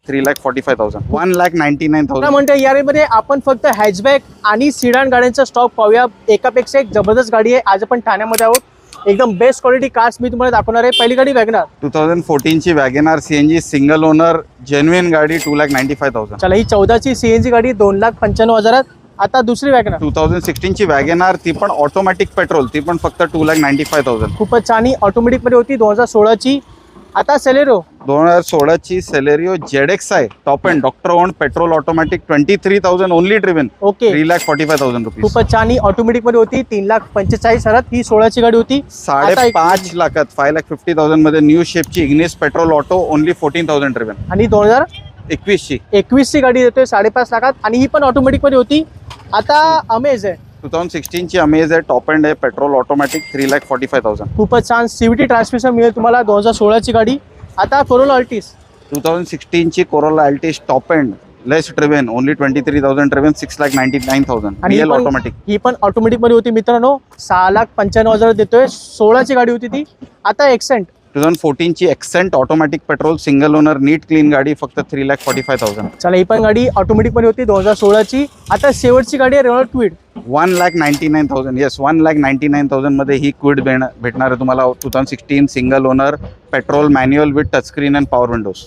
3,45,000. 1,99,000. म्हणते यामध्ये आपण फक्त हॅचबॅक आणि सिडान गाड्यांचा स्टॉक पाहूया. एकापेक्षा एक जबरदस्त गाडी आहे. आज आपण ठाण्यामध्ये आहोत. एकदम बेस्ट क्वालिटी कार्स मी तुम्हाला दाखवणार आहे. पहिली गाडी वॅगनार 2014 ची WagonR CNG single owner genuine गाडी 2,95,000. चला, ही 14 ची CNG गाडी 2,95,000. आता दुसरी वॅगनार 2016 ची वॅगनार, ती पण ऑटोमॅटिक पेट्रोल, ती पण फक्त 2,95,000. खूपच छान ऑटोमॅटिक मध्ये होती. 2016 ची. आता सेलेरो 2016 ची Celerio ZXi top end doctor on petrol automatic 23,000 only driven. Okay, 3,45,000 rupees. खूपच छान ऑटोमॅटिक मध्ये होती. 3,45,000. ही 16 ची गाडी होती. 5.5 लाखात 5,50,000 मध्ये न्यू शेपची Ignis petrol auto only 14,000 driven. आणि 2021 ची गाडी देतोय 5.5 लाखात आणि ही पण ऑटोमॅटिक मध्ये होती. आता अमेज आहे 2016 ची अमेज आहे, टॉप एंड आहे, पेट्रोल ऑटोमॅटिक 3,45,000. खूपच छान CVT ट्रान्समिशन मिळेल तुम्हाला. 2016 ची गाडी. आता कोरोला अल्टिस 2016 ची कोरोला अल्टिस टॉप एंड लेस ड्रिव्हन ओनली 23,000 ड्रिव्हन 6,99,000. आणि रिअल ऑटोमॅटिक. ही पण ऑटोमॅटिक मध्ये होती मित्रांनो. 6,95,000 देतोय. 16 ची गाडी होती ती. आता एक्सेंट 2014 ची Xcent automatic petrol single owner neat clean गाडी फक्त 3,45,000. चला, ही पण गाडी ऑटोमॅटिक मध्ये होती 2016 ची. आता शेवटची गाडी आहे रेनॉल्ट क्विड 1,99,000. येस, 1,99,000 मध्ये ही क्विड भेटणार आहे तुम्हाला. 2016 single owner petrol manual with touchscreen and power Windows.